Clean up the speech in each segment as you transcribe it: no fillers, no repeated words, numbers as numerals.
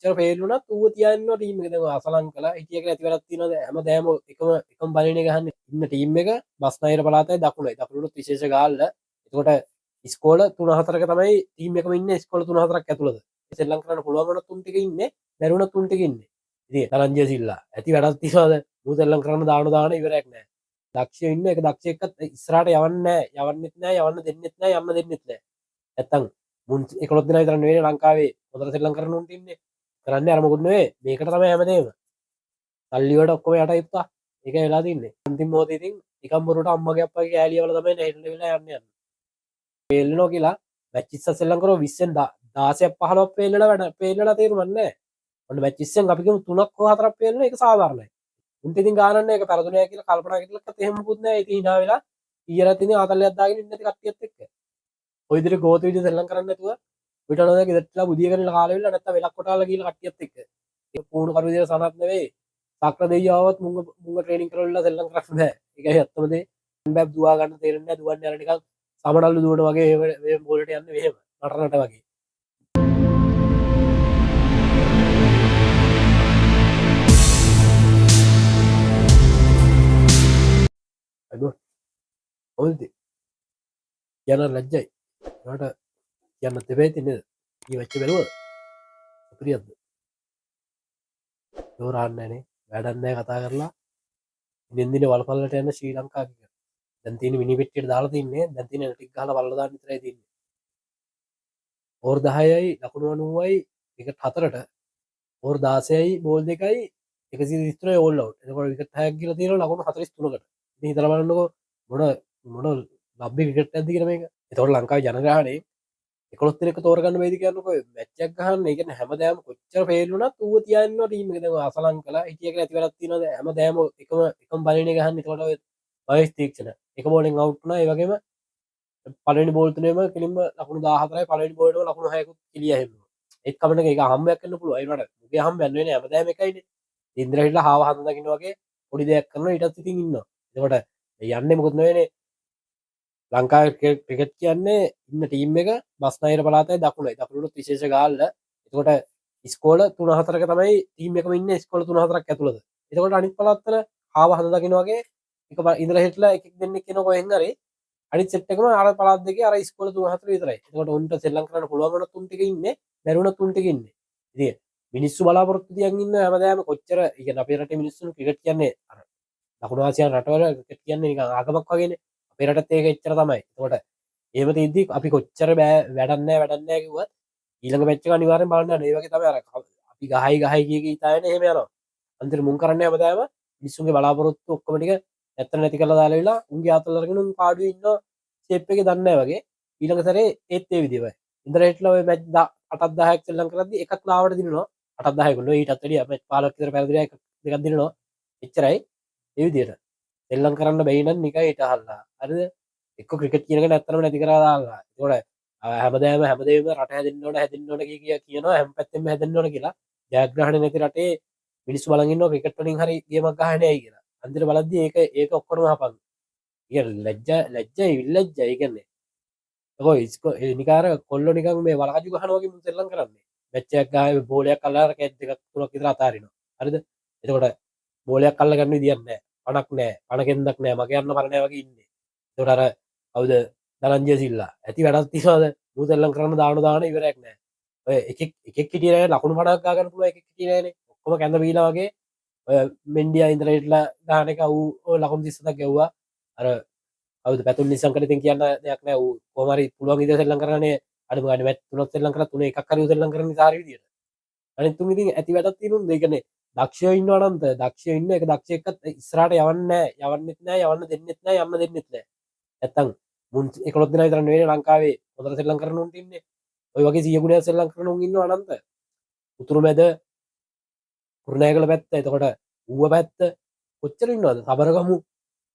කොච්චර ෆේල් වුණත් ඌව තියාගෙන ඉන්නවා ටීම් එකේ. දැන් අසලං කළා හිටිය කියලා ඇති වැඩක් තියෙනවද? හැමදාම එකම බලන්නේ ගහන්නේ ඉන්න ටීම් එක බස්නාහිර පළාතයි දකුණයි. දකුණුත් විශේෂ ගාල්ල. එතකොට ඉස්කෝල 3-4ක තමයි ටීම් එකම ඉන්නේ. ඉස්කෝල 3-4ක් ඇතුළත. සෙල්ලම් කරන්න පුළුවන් වුණත් තුන් ටික ඉන්නේ. බැරිුණත් තුන් ටික ඉන්නේ. ඉතින් තරංජය සිල්ලා ඇති වැඩක් තියනවද? මූ සෙල්ලම් කරන්න දාන ඉවරයක් නැහැ. දක්ෂය ඉන්න එක දක්ෂ එක්කත් ඉස්සරහට යවන්නේ නැහැ. යවන්නෙත් නැහැ, යවන්න දෙන්නෙත් නැහැ, යන්න දෙන්නෙත් නැහැ. නැත්තම් මුන් 11 දෙනා විතර නෙවෙයි ලංකාවේ හොඳට සෙල්ලම් කරන උන්ට ඉන්නේ. කරන්නේ අර මොකුත් නෙවෙයි. මේකට තමයි හැමදේම. සල්ලි වලට ඔක්කොම යට ඉප්පා. ඒකයි වෙලා තින්නේ. අන්තිම මොහොතේ ඉතින් නිකම් බොරුවට අම්මගේ අප්පගේ කෑලිය වල තමයි නැහිටලා වෙලා යන්නේ. පේල්ලනවා කියලා මැච් 20 සෙල්ලම් කරව 20න් 16ක් 15ක් පේල්ලලා තේරුමක් නැහැ. ඔන්න මැච් 20න් අපි කියමු 3ක් හෝ 4ක් පේල්ලන ඒක සාධාරණයි. උන්ට ඉතින් ගානක් නැහැ. ඒක පරදුනෑ කියලා කල්පනා කරලත් එහෙම මොකුත් නැහැ. ඉතින් hina වෙලා ඊයරත් ඉතින් ආතල්ලයක් දාගෙන ඉන්න ඇති කට්ටියත් එක්ක. ඔය විදිහට ගෝත විදිහට සෙල්ලම් කරන්නේ නැතුව පිටනෝද ගෙදරටලා බුදිය කරන කාලේ වෙලා නැත්තම් වෙලක් කොටාලා ගිහලා කට්ටියත් එක්ක. ඒක පුහුණු කරු විදිහට සනත් නෙවෙයි. සක්‍ර දෙයියවවත් මුංග ට්‍රේනින් කරවලා සෙල්ලම් කරන්න බෑ. ඒකයි ඇත්තම දේ. බෑබ් දුවා ගන්න තේරෙන්නේ නැහැ. දුවන්නේ අර නිකන් සමනල්ලු දුවන වගේ මේ බෝලට යන්නේ මෙහෙම. නටනට වගේ. අයිබෝ. ඔල්දි. යන ලැජ්ජයි. ඒකට යන්න දෙපේ තින්නේ. ඊ වෙච්ච බැලුවද? අපරියද්ද. දෝරාන්නෑනේ. වැඩක් නැහැ කතා කරලා. දින දින වලපල්ලට යන ශ්‍රී ලංකාව කියලා. දැන් තියෙන මිනි පෙට්ටියට දාලා තින්නේ. දැන් තියෙන ටික ගහලා වලලා දාන්න විතරයි තියෙන්නේ. ඕවර් 10යි ලකුණු 90යි විකට් 4ට ඕවර් 16යි බෝල් 2යි 133යි ඕල් අවුට්. එතකොට විකට් 6ක් ගිහලා තියෙනවා ලකුණු 43කට. ඉතින් හිතලා බලන්නකෝ මොන ලබ්බි ක්‍රිකට් එකක්ද කියලා මේක. එතකොට ලංකාවේ ජනගහනයේ 11 දිනක තෝරගන්න වේද කියන්නකෝ මැච් එකක් ගහන්න. ඒ කියන්නේ හැමදාම කොච්චර ෆේල් වුණත් ඌව තියාගෙන ඉන්නවා ටීම් එකේ. දැන් අසලං කළා හිටිය කියලා ඇති වැඩක් තියෙනවද? හැමදාම එකම බලන්නේ ගහන්න. එතකොට ඔය වයස් තීක්ෂණ එක බෝලෙන් අවුට් වුණා. ඒ වගේම පළවෙනි බෝල් තුනේම කෙලින්ම ලකුණු 14යි පළවෙනි බෝලේම ලකුණු 6කුත් කිලියා හැම්මා. ඒත් කමන්න එක හම්බයක් වෙන්න පුළුවන්. ඒ වුණාට මුගේ හම්බයක් නෙවෙයි හැමදාම එකයිනේ. ඉන්ද්‍ර හිටලා හාව හඳ දකින්න වගේ පොඩි දෙයක් කරනවා ඊටත් ඉතින් ඉන්නවා. එතකොට යන්නේ මොකුත් නෙවෙයිනේ. ලංකාවේ ක්‍රිකට් කියන්නේ ඉන්න ටීම් එක බස්නාහිර පළාතයි දකුණයි. දකුණුත් විශේෂ ගාල්ල. එතකොට ඉස්කෝල 3-4ක තමයි ටීම් එකම ඉන්නේ. ඉස්කෝල 3-4ක් ඇතුළත. එතකොට අනිත් පළාත්වල හාව හඳ දකින්න වගේ එක ඉන්ද්‍ර හිටලා එකෙක් දෙන්නෙක් කෙනා කොහෙන් හරි අනිත් සෙට් එකම අර පළාත් දෙකේ අර ඉස්කෝල 3-4 විතරයි. එතකොට උන්ට සෙල්ලම් කරන්න පුළුවන් වුණොත් තුන් ටික ඉන්නේ. බැරිුණොත් තුන් ටික ඉන්නේ. ඉතින් මිනිස්සු බලාපොරොත්තු තියන් ඉන්න හැමදාම කොච්චර කියන්නේ අපේ රටේ මිනිස්සුන් ක්‍රිකට් කියන්නේ අර දකුණු ආසියානු රටවල ක්‍රිකට් කියන්නේ නිකන් ආගමක් වගේනේ. අපේ රටත් ඒක එච්චර තමයි. එතකොට එහෙම තියද්දි අපි කොච්චර වැඩක් නැහැ කිව්වත් ඊළඟ මැච් එක අනිවාර්යෙන් බලන්න යනවා. ඒ වගේ තමයි අර අපි ගහයි කිය ඉතාලනේ එහෙම යනවා. අන්තිම මුන් කරන්නේ හැමදාම මිනිස්සුන්ගේ බලාපොරොත්තු ඔක්කොම ටික නැත්තර නැති කරලා දාලා ඉවිලා උන්ගේ ආතල් අරගෙන උන් පාඩුවේ ඉන්නවා. ෂේප් එකේ දන්නේ නැහැ වගේ. ඊළඟ සැරේ ඒත් ඒ විදිහමයි. ඉන්දර හිටලා ඔය මැච් 8ක් 10ක් සෙල්ලම් කරද්දි එකක් ලාවට දිනනවා. 8ක් 10ක් වුණා. ඊටත් වැඩිය මැච් 15ක් විතර පැරදිලා එකක් දෙකක් දිනනවා. එච්චරයි. ඒ විදිහට. සෙල්ලම් කරන්න බැයි නම් නිකන් ඊට අහලා. හරිද? එක්ක ක්‍රිකට් කියන එක නැත්තරම නැති කරලා දාලා. ඒතකොට හැමදේම රට හැදෙන්න ඕන කියනවා හැම පැත්තෙම හැදෙන්න ඕන කියලා. ජයග්‍රහණ නැති රටේ මිනිස්සු බලන් ඉන්නවා ක්‍රිකට් වලින් හරි ගේමක් ගහන්නේ ඇයි කියලා. අන්තිමට බලද්දි ඒක ඔක්කොම හපන්. ඒක ලැජ්ජයි විල්ලැජ්ජයි ඒ කියන්නේ. නිකාර කොල්ලෝ නිකන් මේ වලකජු ගහනවා වගේ මුන් සෙල්ලම් කරන්නේ. මැච් එකක් ගාවේ බෝලයක් අල්ලලා කැච් දෙකක් තුනක් විතර අතාරිනවා. හරිද? එතකොට බෝලයක් අල්ල ගන්න විදියක් නැහැ. පණක් නැහැ. පණ කෙන්දක් නැහැ. මගේ යන්න පණ නැහැ වගේ ඉන්නේ. එතකොට අර කවුද? ධනංජය සිල්ලා. ඇති වැඩක් තියනවාද? මුන් සෙල්ලම් කරන්න දාන ඉවරයක් නැහැ. ඔය එකෙක් හිටියේ නැහැ ලකුණු 50ක් ගා ගන්න පුළුවන් එකෙක් හිටියේ නැහනේ. ඔක්කොම කැඳ බීලා වගේ ඔය මෙන්ඩියා ඉඳලා හිටලා ගහන එක ඌ ලකුණු 37ක් ගැව්වා. අර කවුද පැතුම් නිසංකල ඉතින් කියන්න දෙයක් නැහැ. ඌ කොහොම හරි පුළුවන් විදිහට සෙල්ලම් කරන්නේ අඩුම ගානේ මැච් තුනක් සෙල්ලම් කරලා තුනේ එකක් හරි සෙල්ලම් කරන්න නිසා හරි විදියට. අනිත් තුන් ඉතින් ඇති වැඩක් තියෙනුනේ. ඒ කියන්නේ දක්ෂයෝ ඉන්නවා නම් දක්ෂයෝ ඉන්න එක දක්ෂ එක්කත් ඉස්සරහට යවන්නේ නැහැ. යවන්න දෙන්නෙත් නැහැ. යන්න දෙන්නෙත් නැහැ. නැත්තම් මුන් 11 දෙනා විතර නෙවෙයි ලංකාවේ හොඳට සෙල්ලම් කරන උන්ට ඉන්නේ. ඔය වගේ 100 ගුණයක් සෙල්ලම් කරන උන් ඉන්නවා අනන්ත. උතුරු මැද කුරුණෑගල පැත්ත එතකොට ඌව පැත්ත කොච්චර ඉන්නවද? සබරගමු.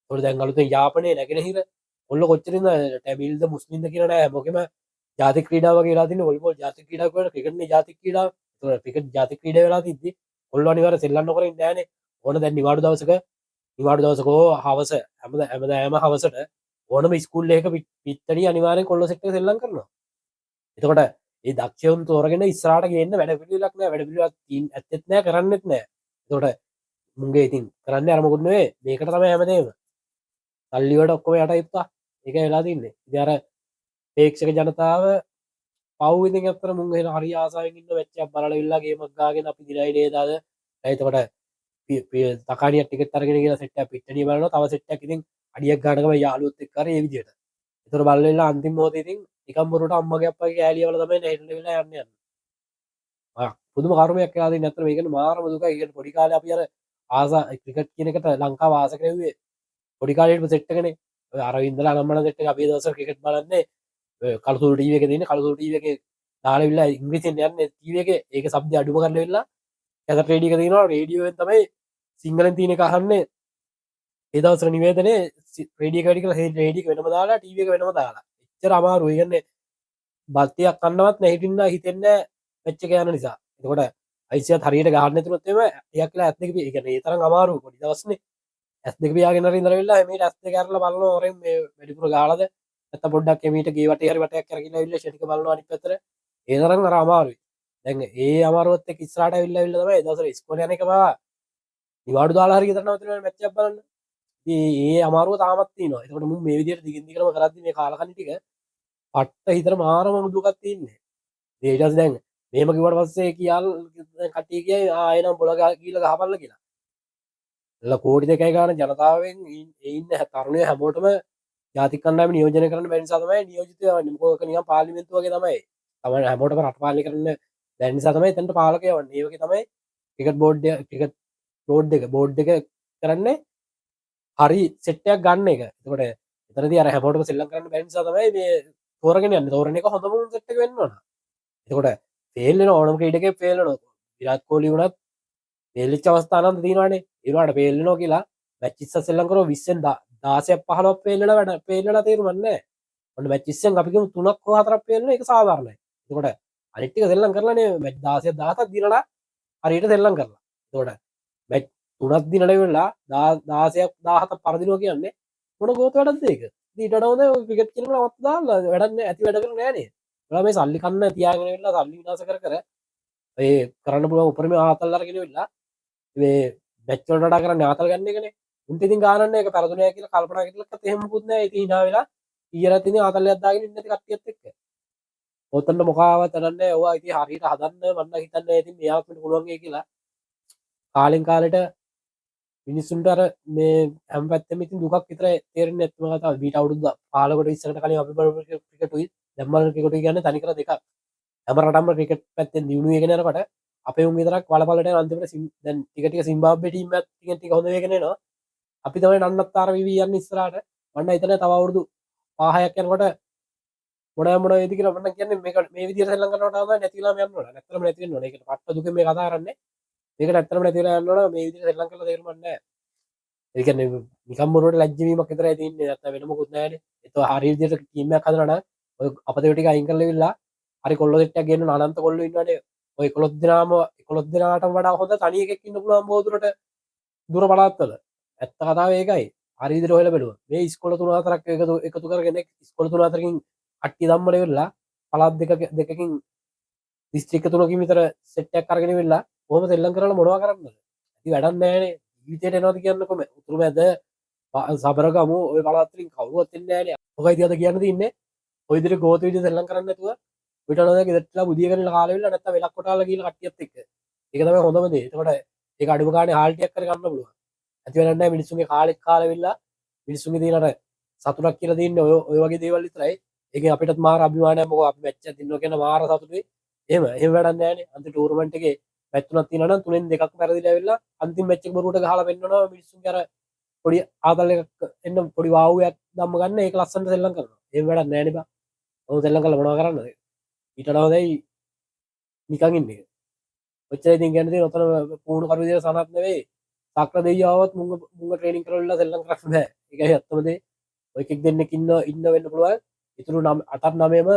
ඒතකොට දැන් අලුතෙන් යාපනයේ නැගෙනහිර ඔල්ල කොච්චර ඉන්නවද? ටැබිල්ද මුස්ලිම්ද කියලා නෑ. මොකෙම ජාතික ක්‍රීඩාව වගේ වෙලා තින්නේ. වොලිබෝල් ජාතික ක්‍රීඩාවක් වෙලා ක්‍රිකට්නේ ජාතික ක්‍රීඩාව. ඒතකොට ක්‍රිකට් ජාතික ක්‍රීඩාව වෙලා තිද්දි ඔල්ල අනිවාර්ය සෙල්ලම් නොකර ඉන්නේ නෑනේ. ඕන දැන් නිවාඩු දවසක හවස හැමදාම හවසට ඕනම ස්කූල් එකක පිටතනිය අනිවාර්යෙන් කොල්ල සෙට් එක සෙල්ලම් කරනවා. එතකොට ඒ දක්ෂයවුන් තෝරගෙන ඉස්සරහට ගේන්න වැඩ පිළිවෙලක් නෑ වැඩ පිළිවෙලක් ඇත්තෙත් නෑ කරන්නෙත් නෑ එතකොට මුන්ගේ ඉතින් කරන්න අර මොකුත් නෙවෙයි මේකට තමයි හැමදේම සල්ලි වලට ඔක්කොම යට ඉප්පා ඒක වෙලා තින්නේ ඉතින් අර ප්‍රේක්ෂක ජනතාව පව් ඉතින් ඇත්තට මුන් එහෙන හරි ආසාවෙන් ඉන්න මැච්චක් බලලා ඉල්ලා ගේමක් ගාගෙන අපි දිනයි නේද අද එතකොට තකානියක් ටිකට් අරගෙන කියලා සෙට් එකක් පිට්ටනිය බලනවා තව සෙට් එකක් ඉතින් අඩියක් ගන්නකම යාළුවොත් එක්ක හරි ඒ විදිහට ඒතර බලලා අන්තිම මොහොතේ ඉතින් නිකම් බොරුවට අම්මගේ අප්පගේ කෑලිය වල තමයි නැහිටලා වෙලා යන්නේ පුදුම කර්මයක් කියලා දෙන්නේ නැත්තර මේකනේ මාරම දුකයි කියන්නේ පොඩි කාලේ අපි අර ආසා ක්‍රිකට් කියන එකට ලංකාව ආස කරෙව්වේ පොඩි කාලේ හිටපු සෙට් එකනේ ඔය අරවින්දලා අනම්මන සෙට් එක අපි ඒ දවස්වල ක්‍රිකට් බලන්නේ කළුසුළු ටීවී එකේ තියෙන කළුසුළු ටීවී එකේ දාලා ඉවිල්ලා ඉංග්‍රීසියෙන් යන්නේ ටීවී එකේ ඒක ශබ්දය අඩුම කරලා ඉවිල්ලා කැසට් රේඩියෝ එක තියෙනවා රේඩියෝෙන් තමයි සිංහලෙන් තියෙන එක අහන්නේ ඒ දවස්වල නිවේදනේ රේඩියෝ එක වැඩි කරලා රේඩියෝ එක වෙනම දාලා ටීවී එක වෙනම දාලා එච්චර අමාරුයි කියන්නේ බත්තියක් කන්නවත් නැහිටින්න හිතෙන්නේ මැච් එක යන නිසා එතකොට අයිසියත් හරියට ගහන්න නැතුනොත් එම ටිකක් වෙලා ඇස් දෙක පිය. ඒ කියන්නේ ඒ තරම් අමාරු පොඩි දවස්නේ. ඇස් දෙක පියාගෙන හරි ඉඳලා වෙලා මේ ඇස් දෙක අරලා බලනවා ඔරෙන් මේ වැඩිපුර ගාලාද නැත්නම් පොඩ්ඩක් එමීට ගේ වටේ හරි වටයක් කරගෙන ඇවිල්ලා ෂටික බලනවා අනිත් පැත්තට. ඒ තරම් අර අමාරුයි. දැන් ඒ අමාරුවත් එක්ක ඉස්සරහට ඇවිල්ලා තමයි ඒ දවස්වල ඉස්කෝලේ යන එක පවා නිවාඩු දාලා හරි ගෙදර නවතිනවා මැච් එකක් බලන්න. ඉතින් ඒ අමාරුව තාමත් තියෙනවා. ඒකට මුන් මේ විදිහට දිගින් දිගටම කරද්දි මේ කාලකන්ණි ටික පට්ට හිතට මාරම දුකක් තියෙන්නේ. ඒ ඊට පස්සේ දැන් මෙහෙම කිව්වට පස්සේ කියාල් කට්ටිය කියයි ආයෙනම් බොල ගීලා ගහපල්ලා කියලා. එල කෝටි 2යි ගාන ජනතාවෙන් ඉන්න තරුණයෝ හැමෝටම ජාතික කණ්ඩායම නියෝජනය කරන්න බැරි නිසා තමයි නියෝජිතය වෙන්නේ. මොකද නිකන් පාර්ලිමේන්තුව වගේ තමයි. තමයි හැමෝටම රට පාලනය කරන්න බැරි නිසා තමයි එතනට පාලකයෝ වන්නේ. ඒ වගේ තමයි ක්‍රිකට් බෝඩ් එක ක්‍රිකට් බෝඩ් එක කරන්නේ හරි සෙට් එකක් ගන්න එක. එතකොට එතනදී අර හැමෝටම සෙල්ලම් කරන්න බැරි නිසා තමයි මේ තෝරගෙන යන්නේ. තෝරන එක හොඳම සෙට් එක වෙන්න ඕන. එතකොට ෆේල් වෙන ඕනම ක්‍රීඩකයෙක් ෆේල් වෙනවා. විරාට් කොහ්ලි වුණත් ෆේල් වෙච්ච අවස්ථා නම් තියෙනවානේ. ඒ වුණාට ෆේල් වෙනවා කියලා මැච් 20ක් සෙල්ලම් කරව 20න් 16ක් 15ක් ෆේල් වෙලා වැඩ ෆේල් වෙලා තේරුමක් නැහැ. ඔන්න මැච් 20න් අපි කියමු 3ක් හෝ 4ක් ෆේල් වෙන එක සාධාරණයි. එතකොට අනිත් ටික සෙල්ලම් කරලානේ මැච් 16ක් 17ක් දිනලා හරියට සෙල්ලම් කරලා. එතකොට මැච් 3ක් දිනලා ඉවරලා 16ක් 17ක් පරදිනවා කියන්නේ මොන ගෝත වැඩක්ද ඒක? ඊට වඩා හොඳ ඔය ක්‍රිකට් කියන එක නවත් දාලා වැඩක් නැහැ. ඇති වැඩ කරන්නේ නැහැ නේද? ඔයාලා මේ සල්ලි කන්න තියාගෙන ඉන්න සල්ලි විනාශ කර කර ඒ කරන්න පුළුවන් උපරිම ආතල් අරගෙන ඉවිල්ලා මේ මැච් වලට වඩා කරන්නේ ආතල් ගන්න එකනේ. උන්ට ඉතින් ගානන්න ඒක පරදුනය කියලා කල්පනා කරලත් එහෙම මුකුත් නැහැ. ඉතින් hina වෙලා ඊයරත් ඉතින් ආතල්යක් දාගෙන ඉන්න නැති කට්ටියත් එක්ක. ඔතන මොකාවත් නැහැ. ඔයා ඉතින් හරියට හදන්න මන්න හිතන්නේ ඉතින් මෙයාට පුළුවන් ඒ කියලා. කාලෙන් කාලෙට මිනිස්සුන්ට අර මේ හැම පැත්තෙම ඉතින් දුකක් විතර තේරෙන්නේ නැත්නම් කතාව. මීට අවුරුදු 15කට ඉස්සරට කලින් අපි බලපු ක්‍රිකටුයි දැන් බලන ක්‍රිකටුයි කියන්නේ තනිකර දෙකක්. හැම රටම ක්‍රිකට් පැත්තෙන් දියුණු වෙගෙන යනකොට අපේ උන් විතරක් වලපලට අන්තිමට දැන් ටික ටික සිම්බාබ්වේ ටීම් එකත් ටික හොඳ වෙගෙන එනවා. අපි තමයි නන්නත්තර වෙවි යන්නේ ඉස්සරහට. මන්න හිතන්නේ තව අවුරුදු 5ක් යනකොට මොන වේද කියලා මම කියන්නේ මේක මේ විදිහට සෙල්ලම් කරනකොට තමයි නැතිලාම යන්න ඕන. නැත්තරම නැති වෙන්න ඕන. ඒකට පට්ට දුකෙන් මේ කතා කරන්නේ. මේක නැත්තරම නැතිලා යන්න ඕන. මේ විදිහට සෙල්ලම් කරලා තේරුම් ගන්න නැහැ. ඒ කියන්නේ නිකම් මොනවට ලැජ්ජ වීමක් විතරයි තියෙන්නේ. නැත්නම් වෙන මොකුත් නැහැනේ. ඒක හරිය විදිහට ටීම් එකක් හදනවා නම් ඔය අපතේ ටික අයින් කරලා ඉවිල්ලා හරි කොල්ලෝ සෙට් එකක් ගේන්න අනන්ත කොල්ලෝ ඉන්නවනේ. ඔය 11 දෙනාටම වඩා හොඳ තනි එකෙක් ඉන්න පුළුවන් බෝදුරට දුර පළාත්වල. ඇත්ත කතාව ඒකයි. හරි විදිහට හොයලා බලුවා. මේ ඉස්කෝල 3-4ක් එකතු කරගෙන ඉස්කෝල 3-4කින් කට්ටිය ධම්මල ඉවරලා පළාත් දෙකකින් දිස්ත්‍රික්ක 3කින් විතර සෙට් එකක් අරගෙන ඉවිල්ලා කොහොම සෙල්ලම් කරලා මොනවා කරන්නද? ඉතින් වැඩක් නැහැනේ. ජීවිතේට එනවද කියන්නකො මේ උතුරු මැද සබරගමු ඔය පළාත් වලින් කවුරුවත් එන්නේ නැහැනේ. මොකයිද අද කියන්න තින්නේ? ඔය විදිහට ගෝත විදිහට සෙල්ලම් කරන්නේ නැතුව පිටනෝද ගෙදරටලා බුදියගෙන කාලෙ වෙලා නැත්නම් වෙලක් කොටාලා ගිහලා කට්ටියත් එක්ක. ඒක තමයි හොඳම දේ. එතකොට ඒක අඩුම ගානේ හාල් ටිකක් කර ගන්න පුළුවන්. ඇති වෙන්නේ නැහැ මිනිස්සුන්ගේ කාලෙත් කාලෙ වෙලා මිනිස්සුන්ගේ තියෙන අර සතුටක් කියලා තියෙන්නේ ඔය වගේ දේවල් විතරයි. ඒකෙන් අපිටත් මාර අභිමානයක් මොකෝ අපි මැච් එකක් දිනනවා කියන මාර සතුටුයි. එහෙම වැඩක් නැහැනේ. අන්තිම ටූර්නමන්ට් එකේ මැච් තුනක් තියෙනවා නම් තුනෙන් දෙකක් පෙරදිලා ඇවිල්ලා අන්තිම මැච් එක බොරුවට ගහලා පෙන්නනවා මිනිස්සුන්ගේ අර පොඩි ආතල් එකක් එන්න පොඩි වාවුවක් දැම්ම ගන්න ඒක ලස්සනට සෙල්ලම් කරනවා. එහෙම වැඩක් නැහැනේ බා. ඔව් සෙල්ලම් කරලා මොනවද කරන්නද? ඊට වඩා හොඳයි නිකන් ඉන්න එක. ඔච්චර ඉතින් කියන්න තියෙන ඔතන පුහුණු කරු විදියට සනත් නෙවෙයි. සක්‍ර දෙයියවවත් මුංග ට්‍රේනින් කරලා සෙල්ලම් කරන්න බෑ. ඒකයි ඇත්තම දේ. ඔය එකෙක් දෙන්නෙක් ඉන්න වෙන්න පුළුවන්. ඉතුරු 8ක් 9ම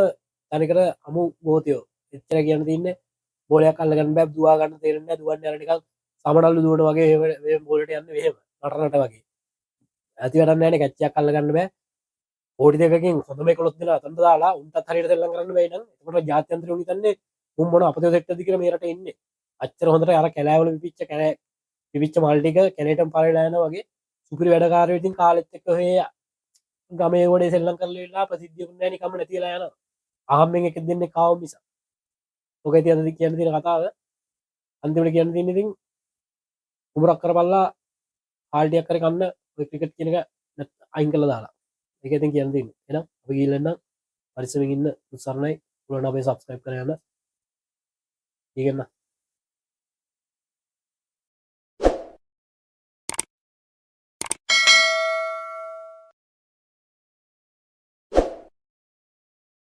තනිකර අමු ගෝතියෝ. එච්චර කියන්න තියන්නේ බෝලයක් අල්ලගන්න බෑ දුවා ගන්න තේරෙන්නේ නැහැ. දුවන්නේ අර නිකන් සමනල්ලු දුවන වගේ මේ බෝලට යන්නේ මෙහෙම. නටනට වගේ. ඇති වැඩක් නැහැ නේ කැච්චයක් අල්ලගන්න බෑ. කෝටි දෙකකින් හොඳම 11 දෙනා අතට දාලා උන්ටත් හරියට සෙල්ලම් කරන්න බැයි නම් එතකොට ජාත්‍යන්තරය උන් හිතන්නේ උන් මොන අපතේ සෙට්ටද කියලා මේ රටේ ඉන්නේ. අච්චර හොඳට අර කැලෑවල පිපිච්ච මල් ටික කැලේටම පාරේලා යනවා වගේ සුපිරි වැඩකාරයෝ ඉතින් කාලෙත් එක්ක ඔය ගමේ ගොඩේ සෙල්ලම් කරලා ඉල්ලා ප්‍රසිද්ධියකුත් නැහැ නිකම්ම නැතිලා යනවා. අහම්බෙන් එකෙක් දෙන්නේ කාව මිස. ඔක ඉතින් අද කියන්න තියෙන කතාව. අන්තිමට කියන්න තියෙන්නේ ඉතින් කුඹරක් කරපල්ලා හාල්ටියක් කර කන්න ඔය ක්‍රිකට් කියන එක අයින් කරලා දාලා. ඒක ඉතින් කියන්න තියෙන්නේ. එහෙනම් අපි ගිහින් එන්න පරිස්සමෙන් ඉන්න උත්සාහනයි. උගලන්ට අපේ subscribe කරලා යන්න. ඊගෙන්න